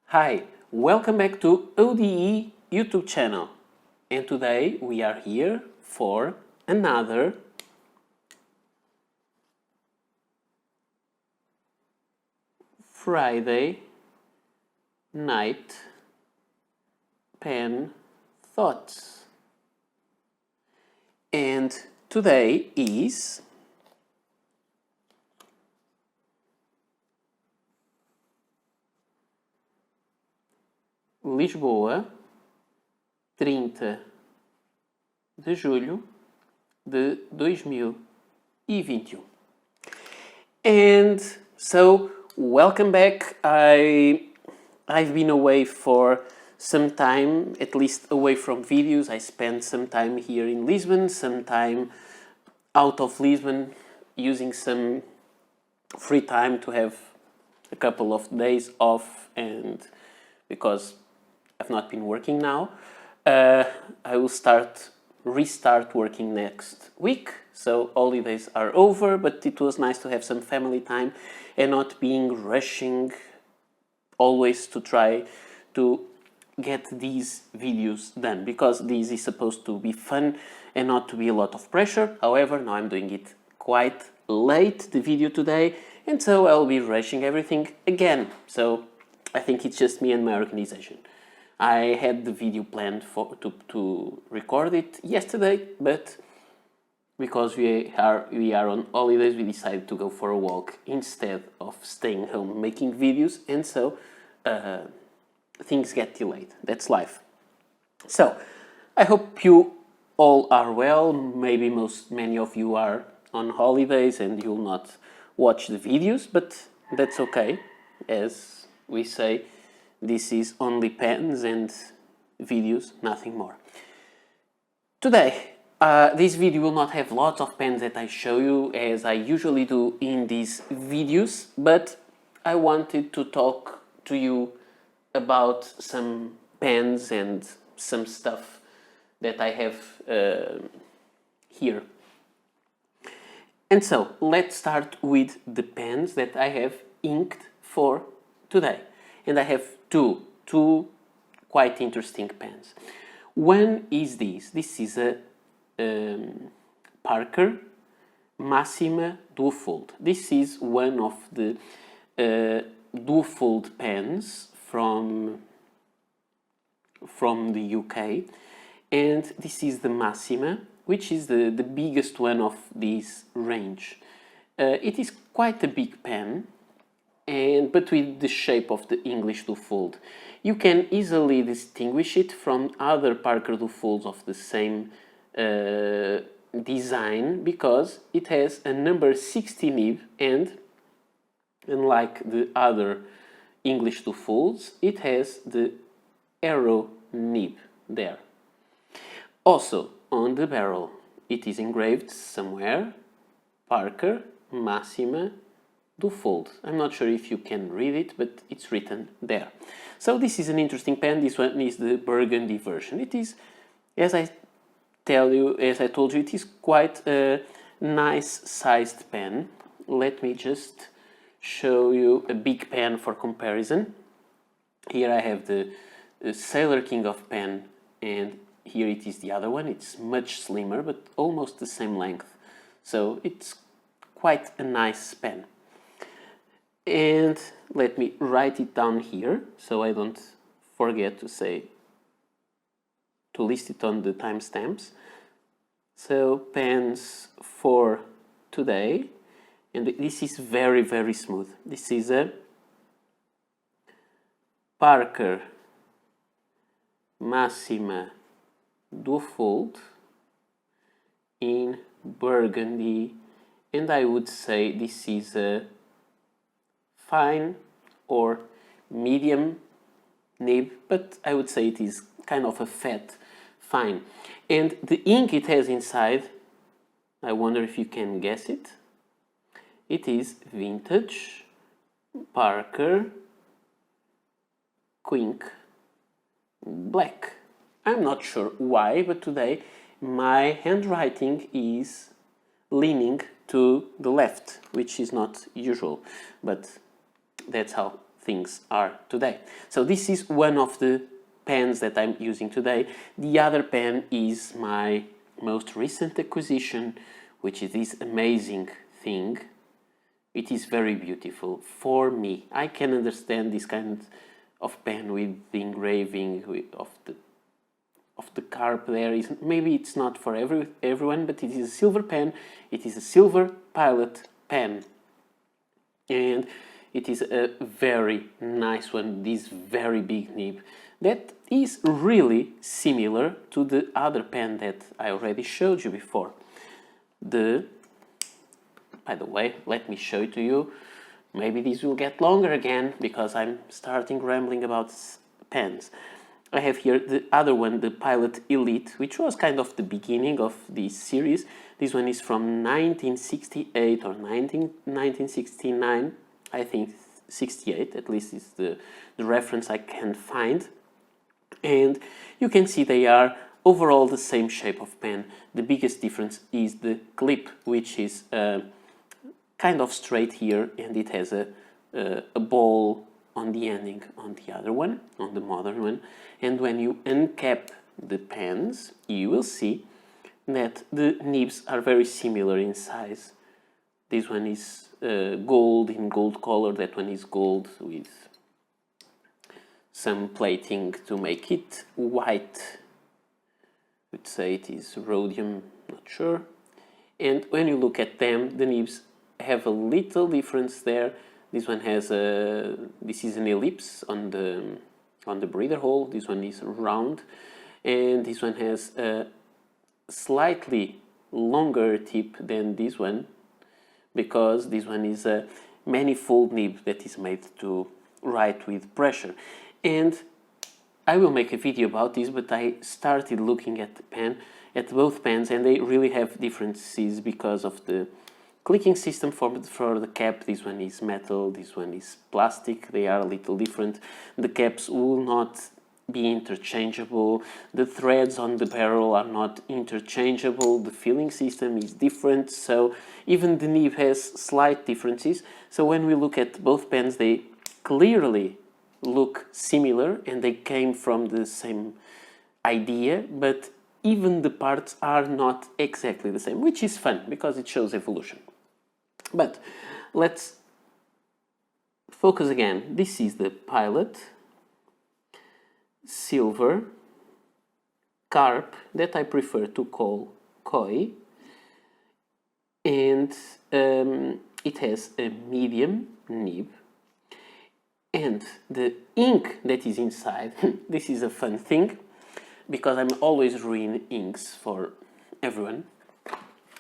Hi, welcome back to ODE YouTube channel, and today we are here for another Friday night pen thoughts. And today is Lisboa, 30 de julho de 2021. And so, welcome back. I've been away for some time, at least away from videos. I spent some time here in Lisbon, some time out of Lisbon, using some free time to have a couple of days off, and because I've not been working now, I will restart working next week. So holidays are over, but it was nice to have some family time and not being rushing always to try to get these videos done, because this is supposed to be fun and not to be a lot of pressure. However, now I'm doing it quite late, the video today, and so I'll be rushing everything again. So I think it's just me and my organization. I had the video planned to record it yesterday, but because we are on holidays, we decided to go for a walk instead of staying home making videos, and so things get delayed. That's life. So I hope you all are well. Maybe many of you are on holidays and you'll not watch the videos, but that's okay. As we say, this is only pens and videos, nothing more. Today, this video will not have lots of pens that I show you as I usually do in these videos, but I wanted to talk to you about some pens and some stuff that I have here. And so, let's start with the pens that I have inked for today. And I have two quite interesting pens. One is this. This is a Parker Maxima Duofold. This is one of the Duofold pens from the UK, and this is the Maxima, which is the biggest one of this range. It is quite a big pen, but with the shape of the English Duofold. You can easily distinguish it from other Parker Duofolds of the same design, because it has a number 60 nib, and unlike the other English Duofolds, it has the arrow nib there. Also, on the barrel, it is engraved somewhere, Parker Maxima Duofold. I'm not sure if you can read it, but it's written there. So this is an interesting pen. This one is the Burgundy version. It is, as I told you, it is quite a nice sized pen. Let me just show you a big pen for comparison. Here I have the Sailor King of pen, and here it is the other one. It's much slimmer, but almost the same length. So it's quite a nice pen. And let me write it down here so I don't forget to list it on the timestamps. So pens for today, and this is very, very smooth. This is a Parker Maxima Duofold in Burgundy, and I would say this is a fine or medium nib, but I would say it is kind of a fat fine. And the ink it has inside, I wonder if you can guess it. It is vintage Parker Quink Black. I'm not sure why, but today my handwriting is leaning to the left, which is not usual, but that's how things are today. So this is one of the pens that I'm using today. The other pen is my most recent acquisition, which is this amazing thing. It is very beautiful for me. I can understand this kind of pen with the engraving of the carp there. Maybe it's not for everyone, but it is a silver pen. It is a silver Pilot pen. And it is a very nice one, this very big nib that is really similar to the other pen that I already showed you before. By the way, let me show it to you. Maybe this will get longer again because I'm starting rambling about pens. I have here the other one, the Pilot Elite, which was kind of the beginning of this series. This one is from 1968 or 1969, I think 68, at least is the reference I can find. And you can see they are overall the same shape of pen. The biggest difference is the clip, which is kind of straight here, and it has a ball on the ending on the other one, on the modern one. And when you uncap the pens, you will see that the nibs are very similar in size. This one is gold in gold color, that one is gold with some plating to make it white. I would say it is rhodium, not sure. And when you look at them, the nibs have a little difference there. This one has this is an ellipse on the breather hole. This one is round, and this one has a slightly longer tip than this one, because this one is a manifold nib that is made to write with pressure. And I will make a video about this, but I started looking at both pens, and they really have differences because of the clicking system for the cap. This one is metal, this one is plastic. They are a little different. The caps will not be interchangeable. The threads on the barrel are not interchangeable. The filling system is different. So even the nib has slight differences. So when we look at both pens, they clearly look similar and they came from the same idea, but even the parts are not exactly the same, which is fun because it shows evolution. But let's focus again. This is the Pilot Silver Carp that I prefer to call Koi, and it has a medium nib, and the ink that is inside, this is a fun thing because I'm always ruining inks for everyone.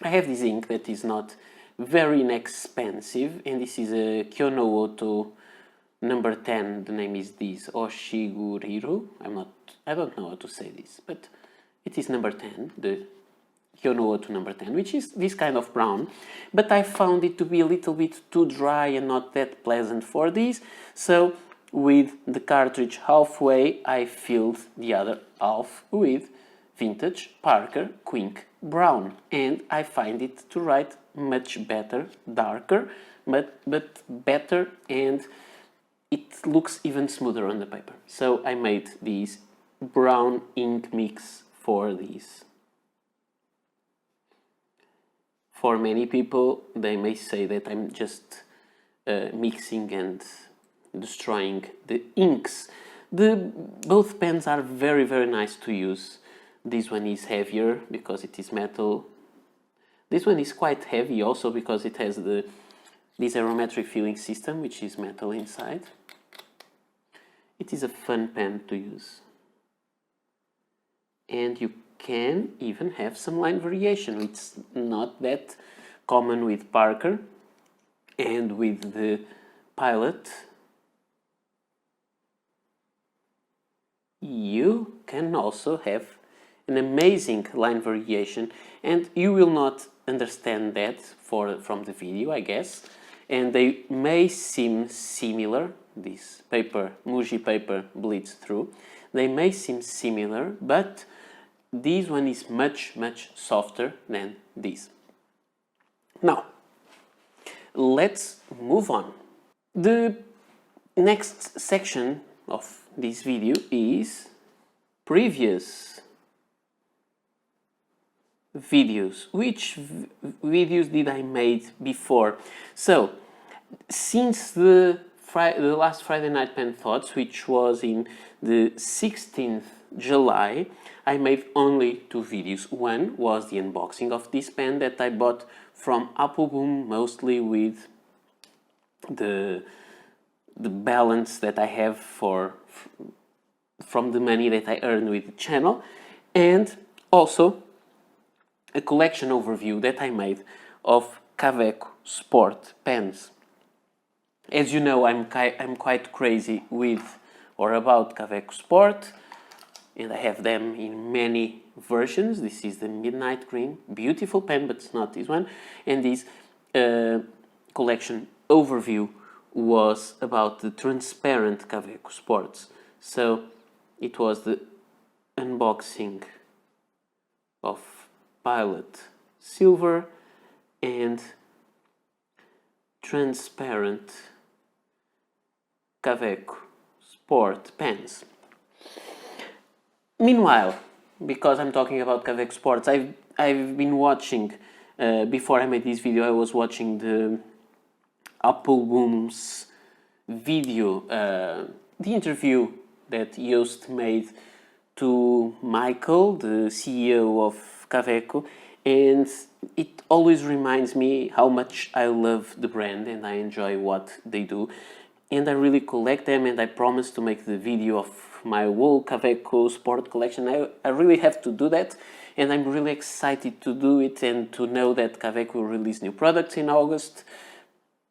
I have this ink that is not very inexpensive, and this is a Kyono number 10. The name is this, Oshiguriru. I don't know how to say this, but it is number 10, the Kyono number 10, which is this kind of brown. But I found it to be a little bit too dry and not that pleasant for this. So with the cartridge halfway, I filled the other half with vintage Parker Quink Brown, and I find it to write much better, darker, but better, and it looks even smoother on the paper. So I made this brown ink mix for this. For many people, they may say that I'm just mixing and destroying the inks. Both pens are very, very nice to use. This one is heavier because it is metal. This one is quite heavy also because it has this aromatic filling system, which is metal inside. It is a fun pen to use. And you can even have some line variation. It's not that common with Parker, and with the Pilot you can also have an amazing line variation, and you will not understand that from the video, I guess, and they may seem similar. This paper, Muji paper, bleeds through. They may seem similar, but this one is much softer than this. Now, let's move on. The next section of this video is previous videos. Which videos did I made before? So, since the last Friday Night Pen Thoughts, which was in the 16th July, I made only 2 videos. One was the unboxing of this pen that I bought from Appleboom, mostly with the balance that I have from the money that I earn with the channel, and also a collection overview that I made of Kaweco sport pens. As you know, I'm quite crazy with or about Kaweco Sport, and I have them in many versions. This is the Midnight Green, beautiful pen, but it's not this one. And this collection overview was about the transparent Kaweco Sports. So it was the unboxing of Pilot Silver and transparent Kaweco Sport pens. Meanwhile, because I'm talking about Kaweco Sports, I've been watching, before I made this video, I was watching the Appleboom's video, the interview that Joost made to Michael, the CEO of Kaweco, and it always reminds me how much I love the brand and I enjoy what they do. And I really collect them, and I promise to make the video of my whole Kaweco Sport collection. I really have to do that, and I'm really excited to do it and to know that Kaweco will release new products in August,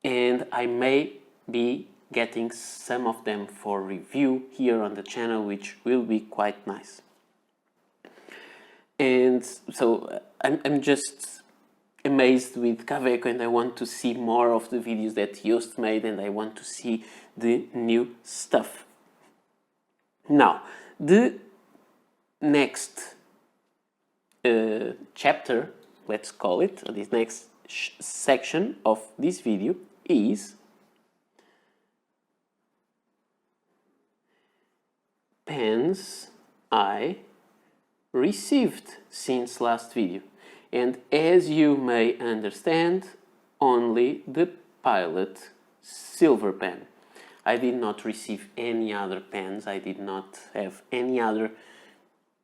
and I may be getting some of them for review here on the channel, which will be quite nice. And so I'm just amazed with Kaweco, and I want to see more of the videos that Joost made, and I want to see the new stuff. Now, the next chapter, let's call it, this next section of this video is pens I received since last video. And as you may understand, only the Pilot Silver pen. I did not receive any other pens, I did not have any other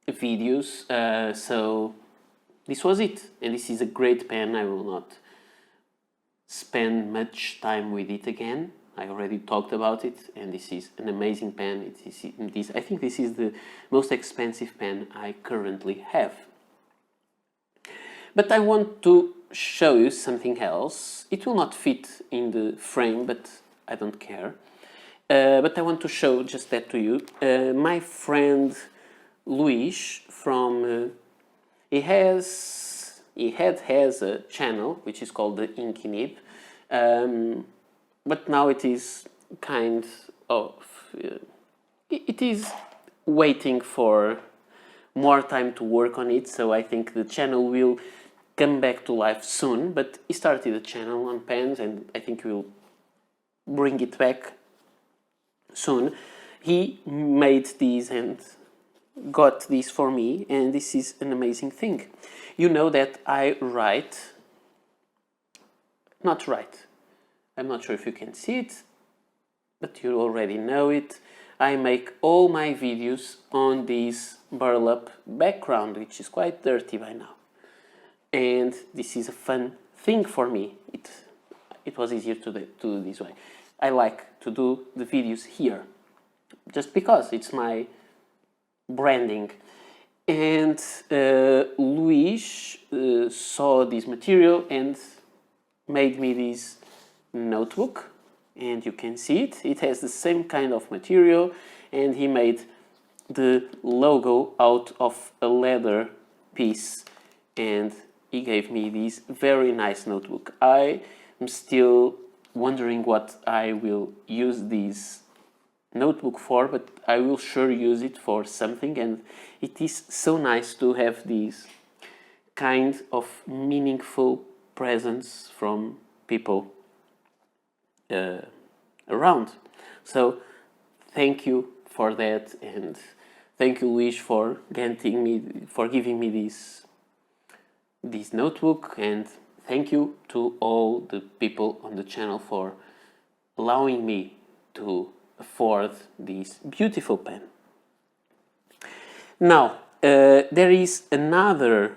videos, so this was it. And this is a great pen. I will not spend much time with it again. I already talked about it, and this is an amazing pen. I think this is the most expensive pen I currently have. But I want to show you something else. It will not fit in the frame, but I don't care. But I want to show just that to you. My friend Luis from he has a channel which is called the Inky Nib, but now it is kind of it is waiting for more time to work on it. So I think the channel will come back to life soon. But he started a channel on pens, and I think we'll bring it back soon. He made these and got these for me, and this is an amazing thing. You know that I I'm not sure if you can see it, but you already know it. I make all my videos on this burlap background, which is quite dirty by now. And this is a fun thing for me. It was easier to do this way. I like to do the videos here, just because it's my branding. And Luis saw this material and made me this notebook, and you can see it. It has the same kind of material, and he made the logo out of a leather piece, and he gave me this very nice notebook. I am still wondering what I will use this notebook for, but I will sure use it for something, and it is so nice to have these kind of meaningful presents from people around. So thank you for that, and thank you, Luis, for giving me this notebook, and thank you to all the people on the channel for allowing me to afford this beautiful pen. Now, there is another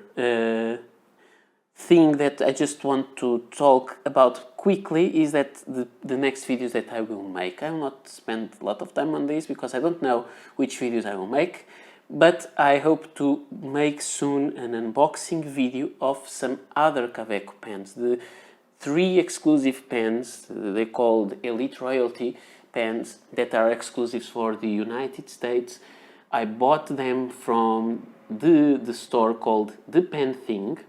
thing that I just want to talk about quickly, is that the next videos that I will make, I will not spend a lot of time on this because I don't know which videos I will make, but I hope to make soon an unboxing video of some other Kaweco pens. The 3 exclusive pens, they called Elite Royalty pens, that are exclusives for the United States. I bought them from the store called The Pen Thing,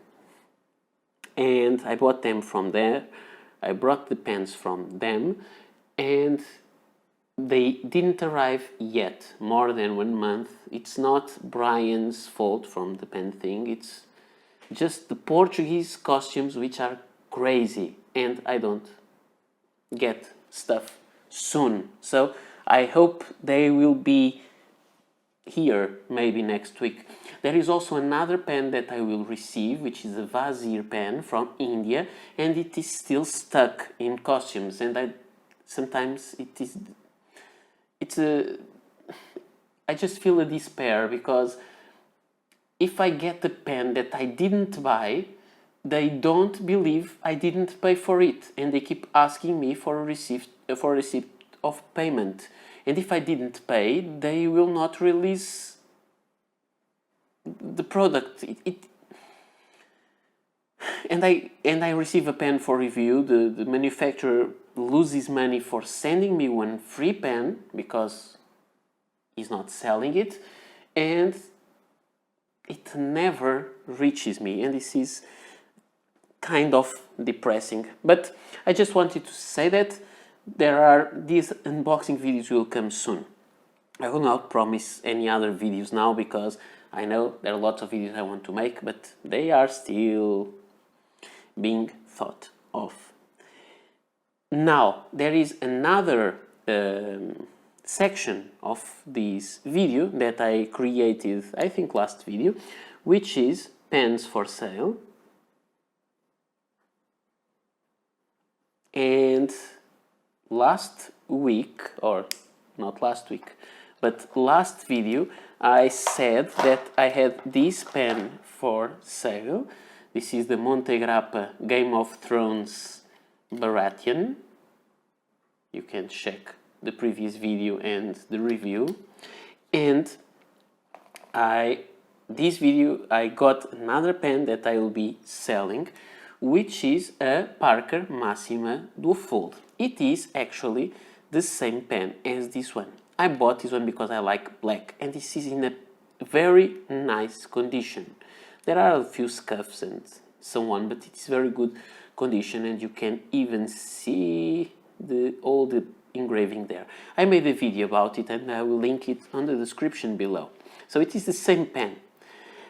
and I bought them from there. I brought the pens from them, and they didn't arrive yet, more than 1 month. It's not Brian's fault from The Pen Thing, it's just the Portuguese costumes, which are crazy, and I don't get stuff soon. So I hope they will be here maybe next week. There is also another pen that I will receive, which is a Vazir pen from India, and it is still stuck in costumes, and sometimes I just feel a despair, because if I get a pen that I didn't buy, they don't believe I didn't pay for it, and they keep asking me for a receipt of payment. And if I didn't pay, they will not release the product. And I receive a pen for review. The manufacturer loses money for sending me one free pen because he's not selling it, and it never reaches me, and this is kind of depressing. But I just wanted to say that these unboxing videos will come soon. I will not promise any other videos now, because I know there are lots of videos I want to make, but they are still being thought of. Now, there is another section of this video that I created, I think last video, which is pens for sale. And last week, or not last week, but last video, I said that I had this pen for sale. This is the Montegrappa Game of Thrones Baratheon. You can check the previous video and the review. And this video I got another pen that I will be selling, which is a Parker Maxima Duofold. It is actually the same pen as this one. I bought this one because I like black, and this is in a very nice condition. There are a few scuffs and so on, but it's very good condition, and you can even see all the engraving there. I made a video about it, and I will link it on the description below. So it is the same pen.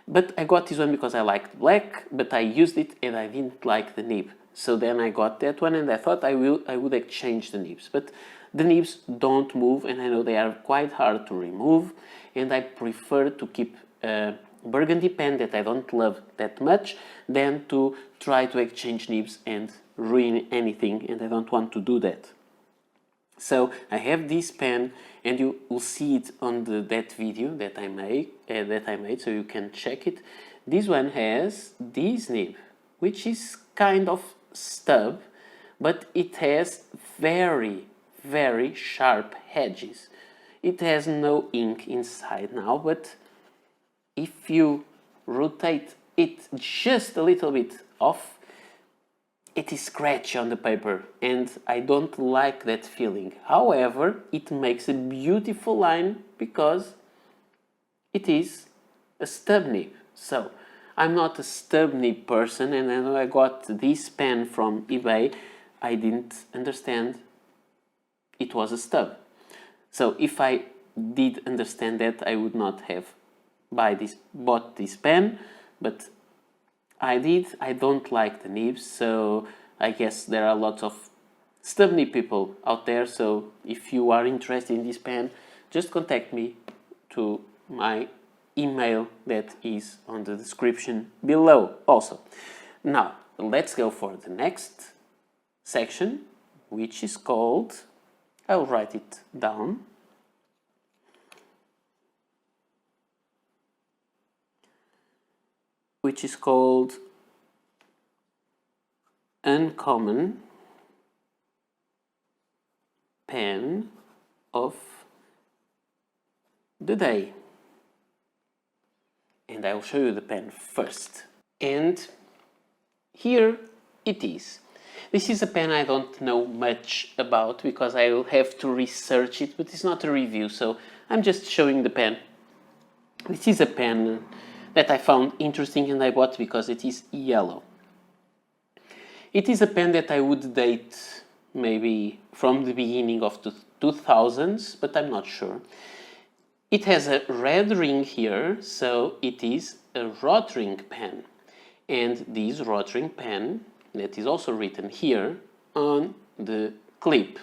But I got this one because I liked black, but I used it and I didn't like the nib. So then I got that one, and I thought I would exchange the nibs. But the nibs don't move, and I know they are quite hard to remove, and I prefer to keep a Burgundy pen that I don't love that much than to try to exchange nibs and ruin anything, and I don't want to do that. So I have this pen, and you will see it on that video that I made, so you can check it. This one has this nib, which is kind of stub, but it has very, very sharp edges. It has no ink inside now, but if you rotate it just a little bit off, it is scratchy on the paper, and I don't like that feeling. However, it makes a beautiful line because it is a stub nib. So I'm not a stub nib person, and when I got this pen from eBay, I didn't understand it was a stub. So if I did understand that, I would not have bought this pen, but I did. I don't like the nibs, so I guess there are lots of stubborn people out there, so if you are interested in this pen, just contact me to my email that is on the description below also. Now, let's go for the next section, which is called, I'll write it down, which is called Uncommon Pen of the Day. And I'll show you the pen first. And here it is. This is a pen I don't know much about because I will have to research it, but it's not a review, so I'm just showing the pen. This is a pen that I found interesting and I bought because it is yellow. It is a pen that I would date maybe from the beginning of the 2000s, but I'm not sure. It has a red ring here, so it is a Rotring pen. And this Rotring pen, that is also written here on the clip,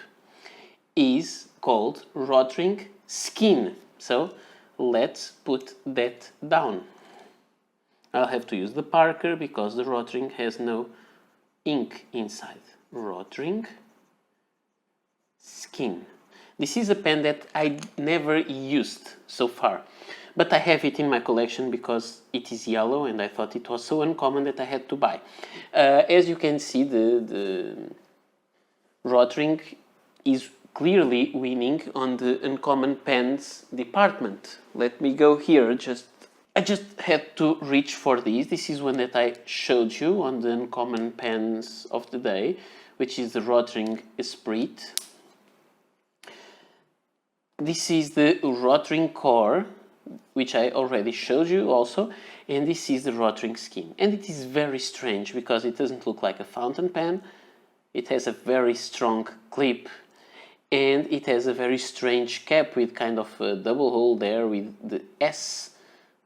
is called Rotring Skynn. So let's put that down. I'll have to use the Parker because the Rotring has no ink inside. Rotring Skynn. This is a pen that I never used so far, but I have it in my collection because it is yellow and I thought it was so uncommon that I had to buy. As you can see, the Rotring is clearly winning on the uncommon pens department. Let me go here. I just had to reach for these. This is one that I showed you on the uncommon pens of the day, which is the Rotring Esprit. This is the Rotring Core, which I already showed you also, and this is the Rotring Skynn. And it is very strange because it doesn't look like a fountain pen. It has a very strong clip and it has a very strange cap with kind of a double hole there with the S,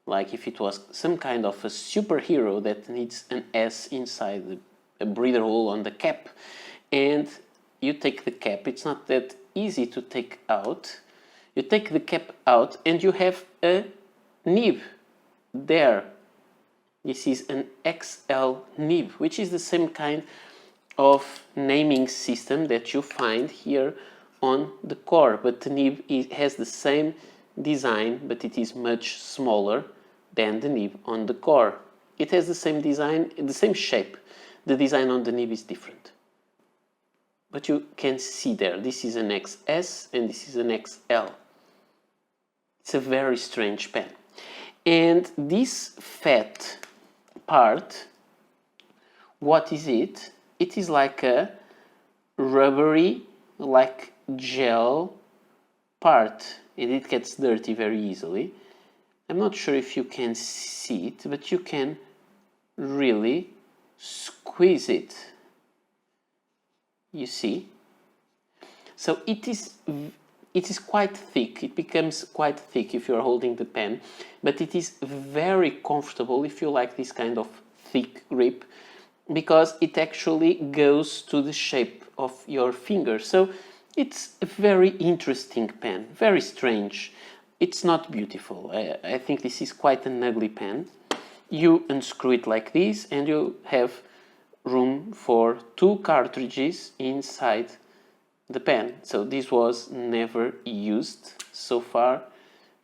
like if it was some kind of a superhero that needs an S inside a breather hole on the cap. And you take the cap, it's not that easy to take out. You take the cap out and you have a nib there. This is an XL nib, which is the same kind of naming system that you find here on the core, but the nib has the same design, but it is much smaller than the nib on the core. It has the same design, the same shape. The design on the nib is different. But you can see there, this is an XS and this is an XL. It's a very strange pen. And this fat part, what is it? It is like a rubbery, like gel part, and it gets dirty very easily. I'm not sure if you can see it, but you can really squeeze it. You see? So it is quite thick. It becomes quite thick if you're holding the pen, but it is very comfortable if you like this kind of thick grip, because it actually goes to the shape of your finger. So it's a very interesting pen, very strange. It's not beautiful. I think this is quite an ugly pen. You unscrew it like this and you have room for 2 cartridges inside the pen. So this was never used so far.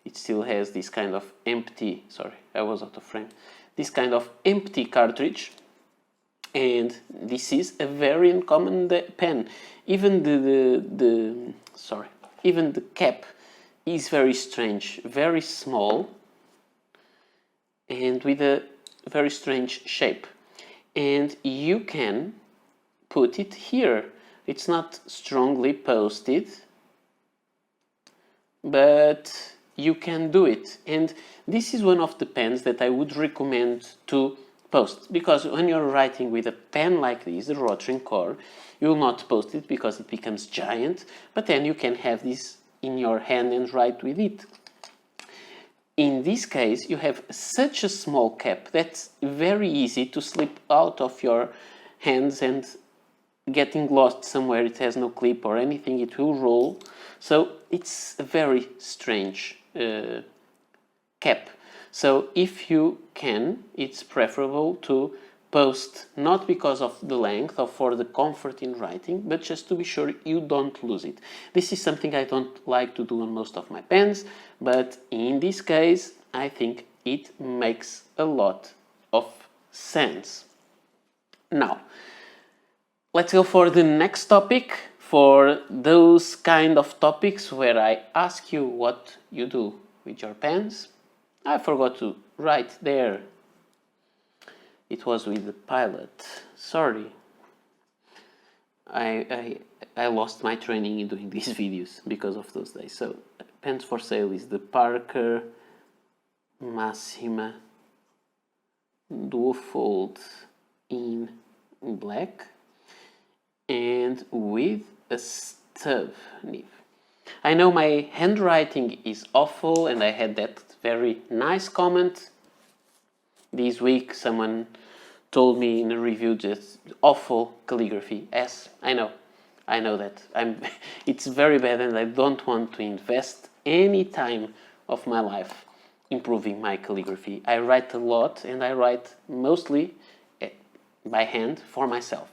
It still has this kind of empty, sorry, I was out of frame, this kind of empty cartridge, and this is a very uncommon pen. Even even the cap is very strange, very small and with a very strange shape, and you can put it here. It's not strongly posted, but you can do it. And this is one of the pens that I would recommend to post, because when you're writing with a pen like this, the Rotring Core, you will not post it because it becomes giant, but then you can have this in your hand and write with it. In this case, you have such a small cap that's very easy to slip out of your hands and getting lost somewhere, it has no clip or anything, it will roll. So it's a very strange cap. So if you can, it's preferable to post, not because of the length or for the comfort in writing, but just to be sure you don't lose it. This is something I don't like to do on most of my pens, but in this case I think it makes a lot of sense. Now, let's go for the next topic, for those kind of topics where I ask you what you do with your pens. I forgot to write there. It was with the pilot. Sorry. I lost my training in doing these videos because of those days. So, pens for sale is the Parker Maxima Duofold in black and with a stub nib. I know my handwriting is awful, and I had that very nice comment this week. Someone told me in a review just awful calligraphy. Yes, I know that. It's very bad, and I don't want to invest any time of my life improving my calligraphy. I write a lot, and I write mostly by hand for myself.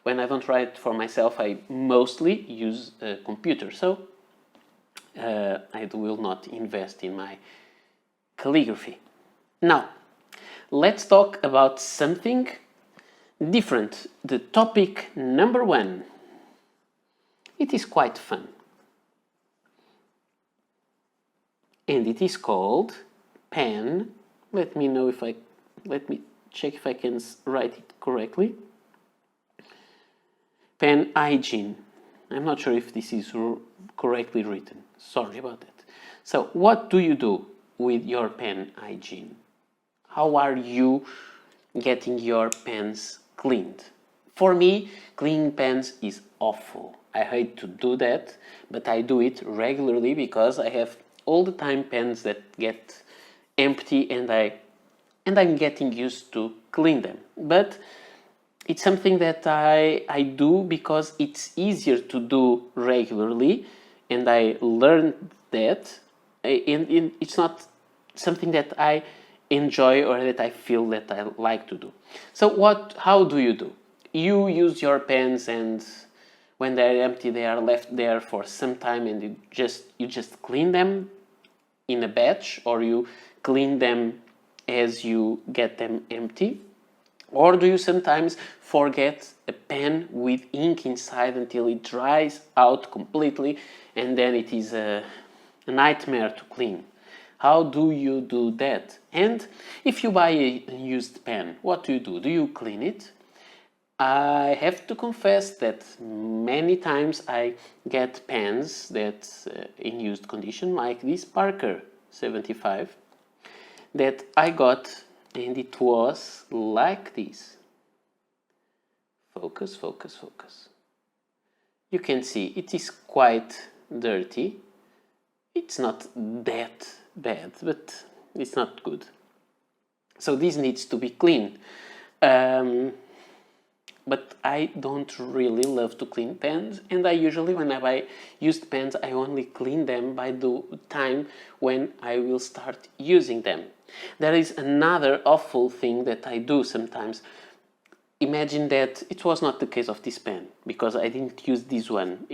When I don't write for myself, I mostly use a computer. So I will not invest in my calligraphy. Now, let's talk about something different. The topic number 1. It is quite fun. And it is called pen. Let me check if I can write it correctly. Pen hygiene. I'm not sure if this is correctly written. Sorry about that. So, what do you do with your pen hygiene? How are you getting your pens cleaned? For me, cleaning pens is awful. I hate to do that, but I do it regularly because I have all the time pens that get empty, and I'm getting used to clean them. But it's something that I do because it's easier to do regularly, and I learned that. And it's not something that I enjoy or that I feel that I like to do. So how do? You use your pens, and when they're empty, they are left there for some time, and you just clean them in a batch, or you clean them as you get them empty? Or do you sometimes forget a pen with ink inside until it dries out completely, and then it is a nightmare to clean? How do you do that? And if you buy a used pen, what do? Do you clean it? I have to confess that many times I get pens that in used condition, like this Parker 75 that I got, and it was like this. Focus, focus, focus. You can see it is quite dirty. It's not that bad, but it's not good. So this needs to be cleaned. But I don't really love to clean pens, and I usually, when I buy used pens, I only clean them by the time when I will start using them. There is another awful thing that I do sometimes. Imagine that it was not the case of this pen, because I didn't use this one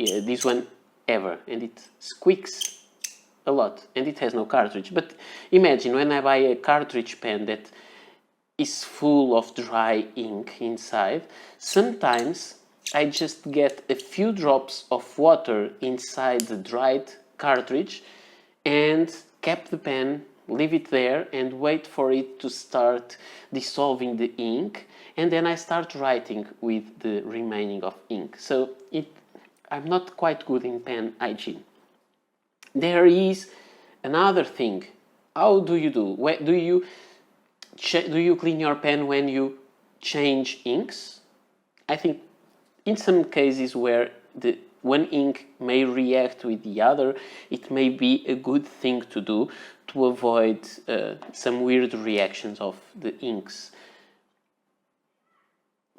ever, and it squeaks a lot, and it has no cartridge. But imagine when I buy a cartridge pen that is full of dry ink inside. Sometimes I just get a few drops of water inside the dried cartridge and cap the pen, leave it there, and wait for it to start dissolving the ink, and then I start writing with the remaining of ink. So I'm not quite good in pen hygiene. There is another thing. How do you do? Do you clean your pen when you change inks? I think in some cases where the one ink may react with the other, it may be a good thing to do to avoid some weird reactions of the inks.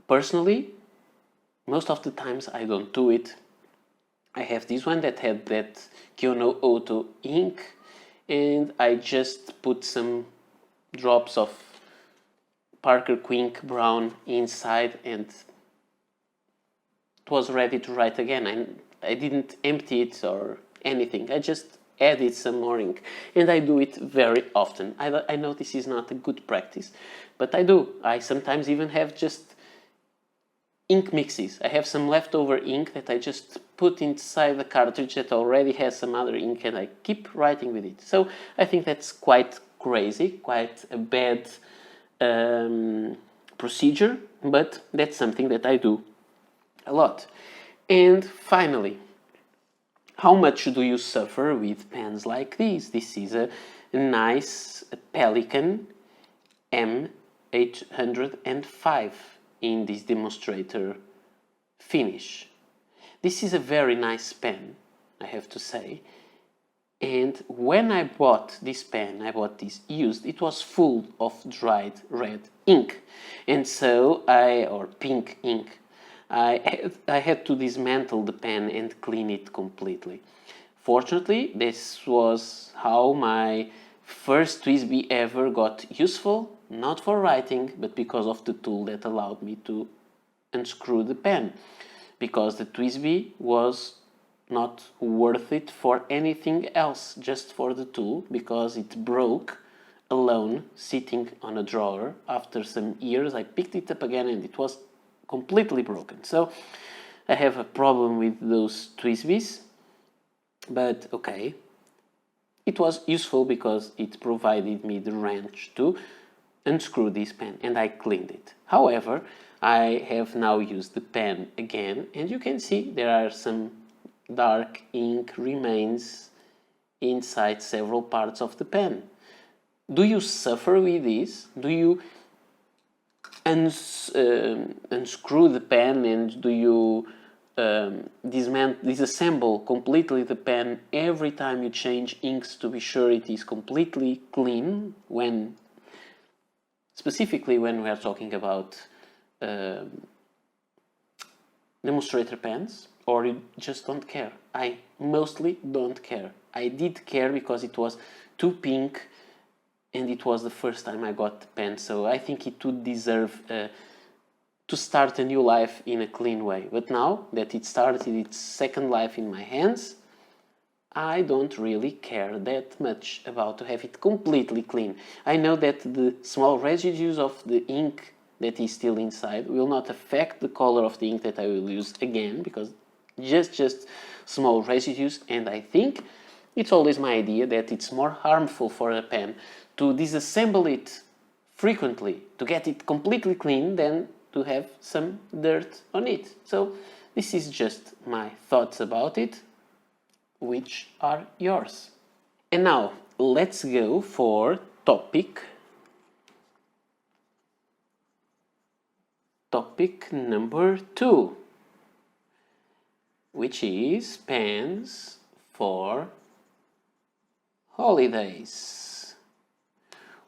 Personally, most of the times I don't do it. I have this one that had that Kyono Auto ink, and I just put some drops of Parker Quink Brown inside, and it was ready to write again. I didn't empty it or anything. I just added some more ink, and I do it very often. I know this is not a good practice, but I do. I sometimes even have just ink mixes. I have some leftover ink that I just put inside the cartridge that already has some other ink, and I keep writing with it. So I think that's quite crazy, quite a bad procedure, but that's something that I do a lot. And finally, how much do you suffer with pens like these? This is a nice Pelikan M805 in this demonstrator finish. This is a very nice pen, I have to say. And when I bought this pen, I bought this used, it was full of dried red ink. And so or pink ink. I had to dismantle the pen and clean it completely. Fortunately, this was how my first TWSBI ever got useful, not for writing, but because of the tool that allowed me to unscrew the pen. Because the TWSBI was not worth it for anything else, just for the tool, because it broke alone, sitting on a drawer. After some years, I picked it up again and it was completely broken. So I have a problem with those TWSBIs, but okay. It was useful because it provided me the wrench to unscrew this pen, and I cleaned it. However, I have now used the pen again, and you can see there are some dark ink remains inside several parts of the pen. Do you suffer with this? Do you unscrew the pen, and do you disassemble completely the pen every time you change inks to be sure it is completely clean, specifically when we are talking about demonstrator pens? Or you just don't care? I mostly don't care. I did care because it was too pink and it was the first time I got the pen, so I think it would deserve to start a new life in a clean way. But now that it started its second life in my hands, I don't really care that much about to have it completely clean. I know that the small residues of the ink that is still inside will not affect the color of the ink that I will use again, because just small residues, and I think it's always my idea that it's more harmful for a pen to disassemble it frequently to get it completely clean than to have some dirt on it. So this is just my thoughts about it, which are yours. And now let's go for topic number 2, which is pens for holidays.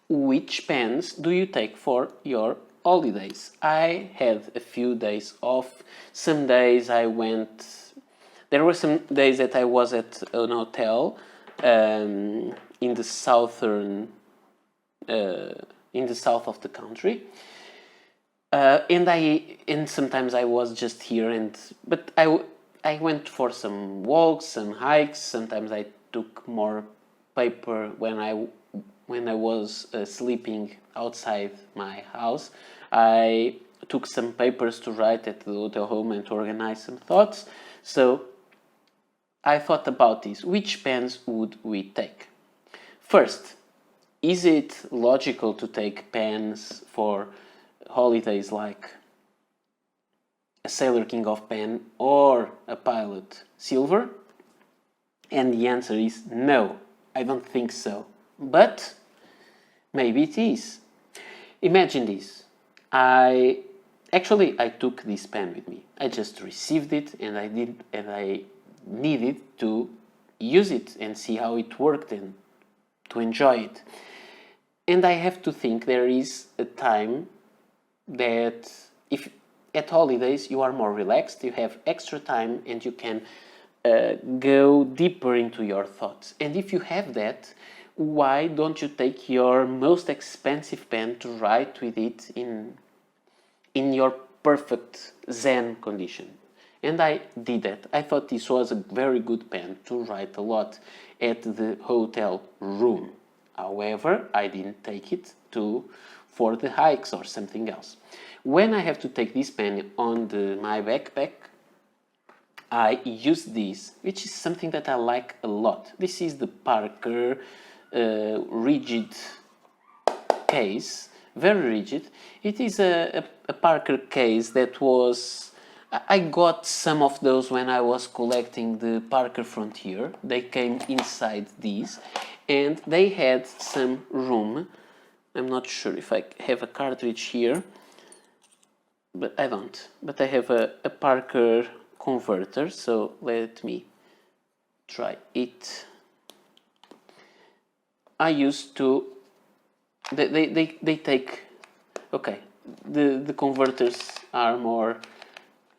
Which pens do you take for your holidays? I had a few days off. Some days there were some days that I was at an hotel in the south of the country. And sometimes I was just here, but I went for some walks, some hikes. Sometimes I took more paper when I was sleeping outside my house. I took some papers to write at the hotel home and to organize some thoughts. So I thought about this. Which pens would we take? First, is it logical to take pens for holidays like a Sailor King of pen or a Pilot Silver? And the answer is no, I don't think so. But maybe it is. Imagine this. I took this pen with me. I just received it, and I needed to use it and see how it worked and to enjoy it. And I have to think there is a time that at holidays you are more relaxed, you have extra time, and you can go deeper into your thoughts. And if you have that, why don't you take your most expensive pen to write with it in your perfect Zen condition? And I did that. I thought this was a very good pen to write a lot at the hotel room. However, I didn't take it for the hikes or something else. When I have to take this pen on my backpack, I use this, which is something that I like a lot. This is the Parker rigid case, very rigid. It is a Parker case that was... I got some of those when I was collecting the Parker Frontier. They came inside these, and they had some room. I'm not sure if I have a cartridge here, but I don't. But I have a Parker converter, so let me try it. I used to... They take... Okay, the converters are more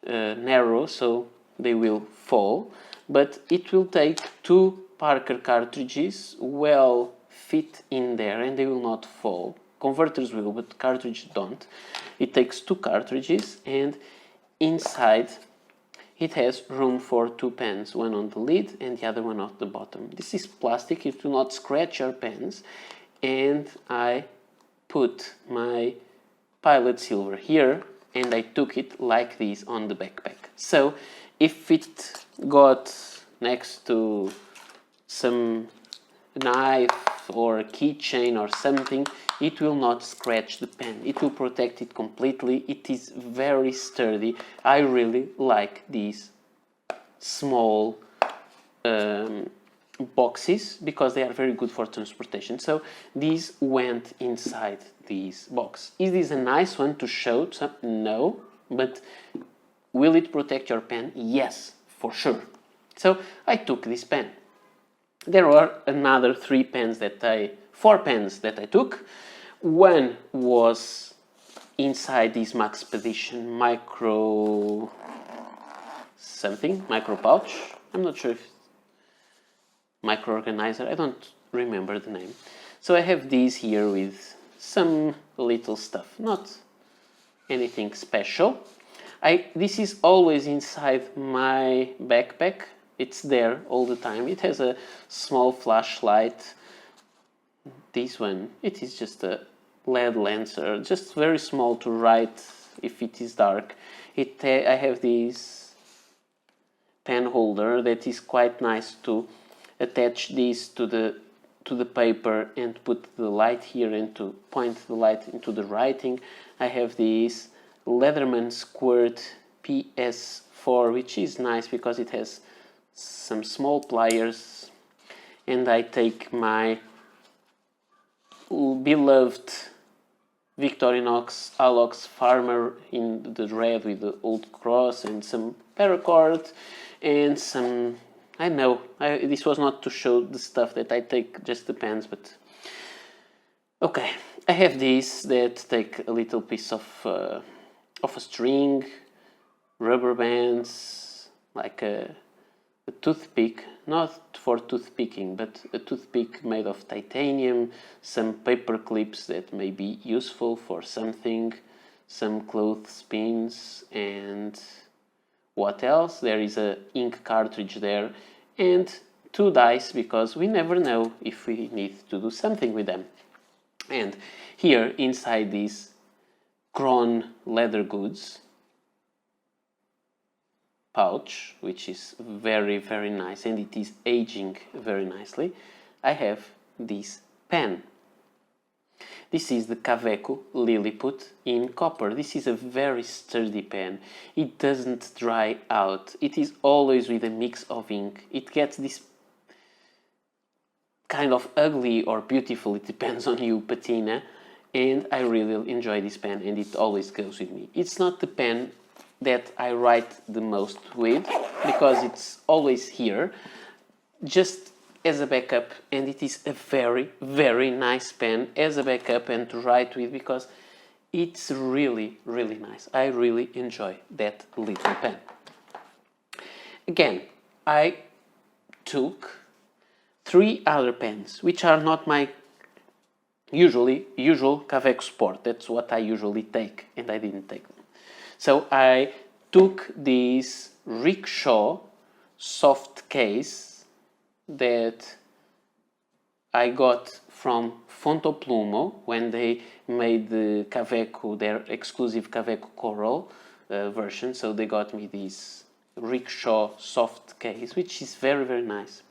narrow, so they will fall, but it will take 2 Parker cartridges well fit in there and they will not fall. Converters will, but cartridges don't. It takes 2 cartridges, and inside it has room for 2 pens, one on the lid and the other one at the bottom. This is plastic, it will not scratch your pens, and I put my Pilot Silver here and I took it like this on the backpack. So if it got next to some knife or a keychain or something, it will not scratch the pen. It will protect it completely. It is very sturdy. I really like these small boxes because they are very good for transportation. So these went inside this box. Is this a nice one to show? No, but will it protect your pen? Yes, for sure. So I took this pen. There were another 4 pens that I took. One was inside this Maxpedition micro pouch. I'm not sure if micro organizer, I don't remember the name. So I have these here with some little stuff, not anything special. This is always inside my backpack. It's there all the time. It has a small flashlight. This one, it is just a LED lancer, just very small to write if it is dark. I have this pen holder that is quite nice to attach this to the paper and put the light here and to point the light into the writing. I have this Leatherman Squirt PS4, which is nice because it has some small pliers, and I take my beloved Victorinox Alox Farmer in the red with the old cross and some paracord and some... I know, this was not to show the stuff that I take, just the pens, but... Okay, I have these that take a little piece of a string, rubber bands, like a toothpick, not for toothpicking, but a toothpick made of titanium, some paper clips that may be useful for something, some clothespins, and what else? There is a ink cartridge there, and 2 dice because we never know if we need to do something with them. And here inside these Kron leather goods pouch, which is very, very nice, and it is aging very nicely, I have this pen. This is the Kaweco Lilliput in copper. This is a very sturdy pen. It doesn't dry out. It is always with a mix of ink. It gets this kind of ugly or beautiful, it depends on you, patina, and I really enjoy this pen and it always goes with me. It's not the pen that I write the most with because it's always here, just as a backup, and it is a very, very nice pen as a backup and to write with because It's really, really nice. I really enjoy that little pen. Again, I took 3 other pens, which are not my usual Kaweco Sport. That's what I usually take, and I didn't take them. So I took this rickshaw soft case that I got from Fontoplumo when they made the Kaweco, their exclusive Kaweco Coral version. So they got me this rickshaw soft case, which is very, very nice.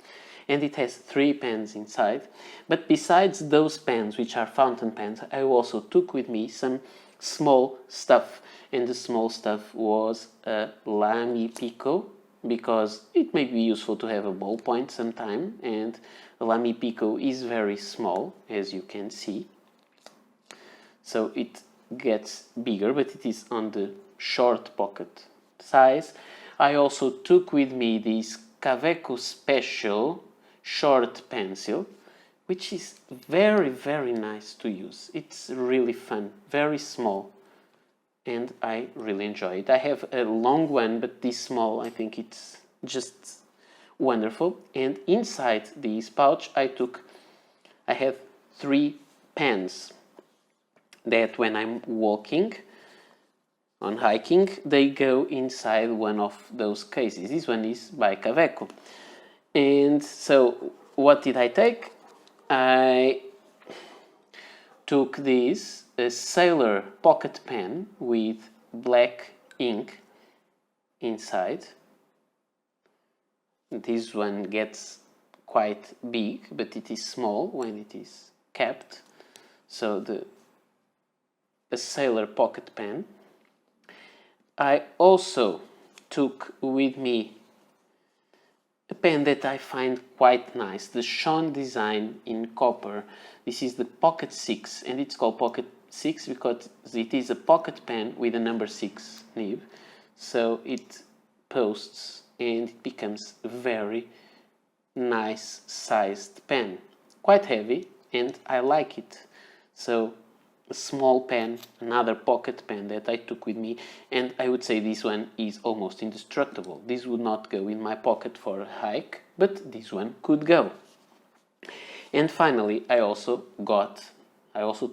And it has 3 pens inside. But besides those pens, which are fountain pens, I also took with me some small stuff. And the small stuff was a Lamy Pico, because it may be useful to have a ballpoint sometime. And a Lamy Pico is very small, as you can see. So it gets bigger, but it is on the short pocket size. I also took with me this Kaweco Special short pencil, which is very, very nice to use. It's really fun, very small, and I really enjoy it. I have a long one, but this small, I think it's just wonderful. And inside this pouch I have 3 pens that when I'm walking on hiking, they go inside one of those cases. This one is by Kaweco. And so what did I take? I took this Sailor pocket pen with black ink inside. This one gets quite big, but it is small when it is capped. So a Sailor pocket pen. I also took with me a pen that I find quite nice, the Sean design in copper. This is the Pocket 6, and it's called Pocket 6 because it is a pocket pen with a number 6 nib. So it posts and it becomes a very nice sized pen. Quite heavy, and I like it. So a small pen, another pocket pen that I took with me, and I would say this one is almost indestructible. This would not go in my pocket for a hike, but this one could go. And finally, I also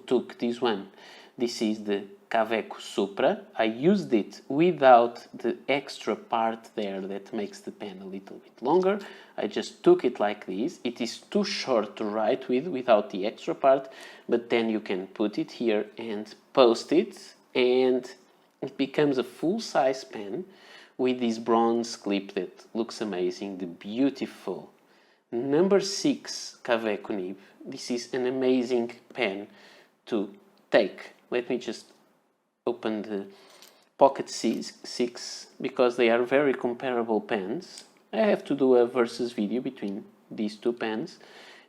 took this one. This is the Kaweco Supra. I used it without the extra part there that makes the pen a little bit longer. I just took it like this. It is too short to write with without the extra part, but then you can put it here and post it, and it becomes a full-size pen with this bronze clip that looks amazing. The beautiful number 6 Kaweco nib. This is an amazing pen to take. Let me just open the Pocket 6 because they are very comparable pens. I have to do a versus video between these 2 pens,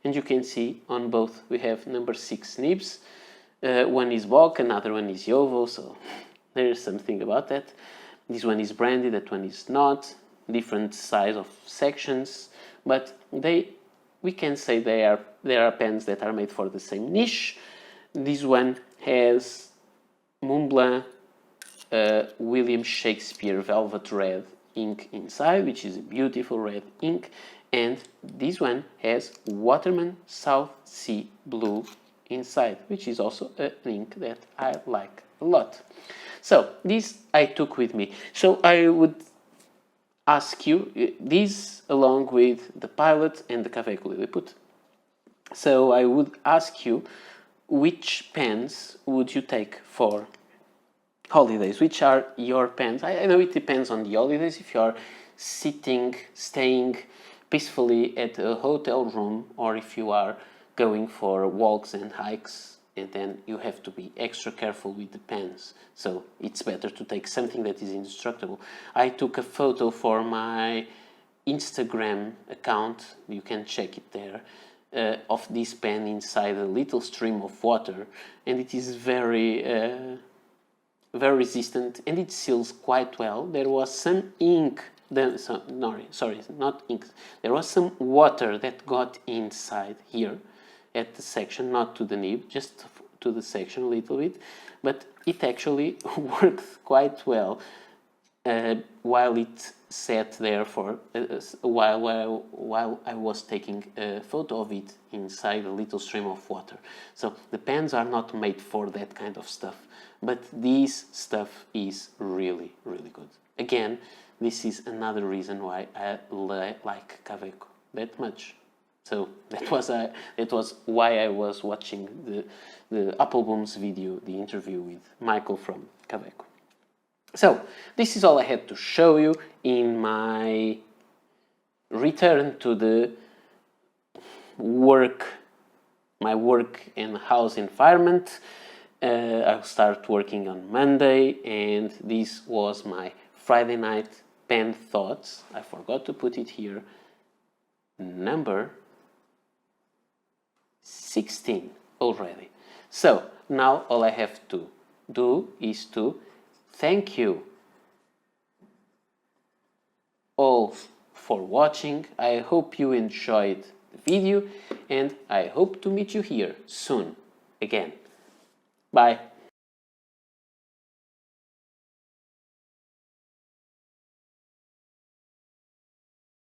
and you can see on both we have number 6 nibs. One is Bock, another one is Jovo, so there is something about that. This one is branded, that one is not. Different size of sections, but we can say there are pens that are made for the same niche. This one has Montblanc William Shakespeare Velvet Red ink inside, which is a beautiful red ink, and this one has Waterman South Sea Blue inside, which is also an ink that I like a lot. So this I took with me. So I would ask you this along with the Pilot and the Kaweco Lilliput. So I would ask you, which pens would you take for holidays? Which are your pens? I know it depends on the holidays. If you are staying peacefully at a hotel room, or if you are going for walks and hikes, and then you have to be extra careful with the pens. So it's better to take something that is indestructible. I took a photo for my Instagram account. You can check it there. Of this pen inside a little stream of water, and it is very resistant, and it seals quite well. There was some ink, there was some water that got inside here at the section, not to the nib, just to the section a little bit, but it actually worked quite well while it sat there for while I was taking a photo of it inside a little stream of water. So the pens are not made for that kind of stuff, but this stuff is really, really good. Again, this is another reason why I like Kaweco that much. So that was why I was watching the Appelboom's video, the interview with Michael from Kaweco. So this is all I had to show you in my return to the my work and house environment. I'll start working on Monday, and this was my Friday night pen thoughts. I forgot to put it here. Number 16 already. So now all I have to do is to thank you all for watching. I hope you enjoyed the video, and I hope to meet you here soon again. Bye.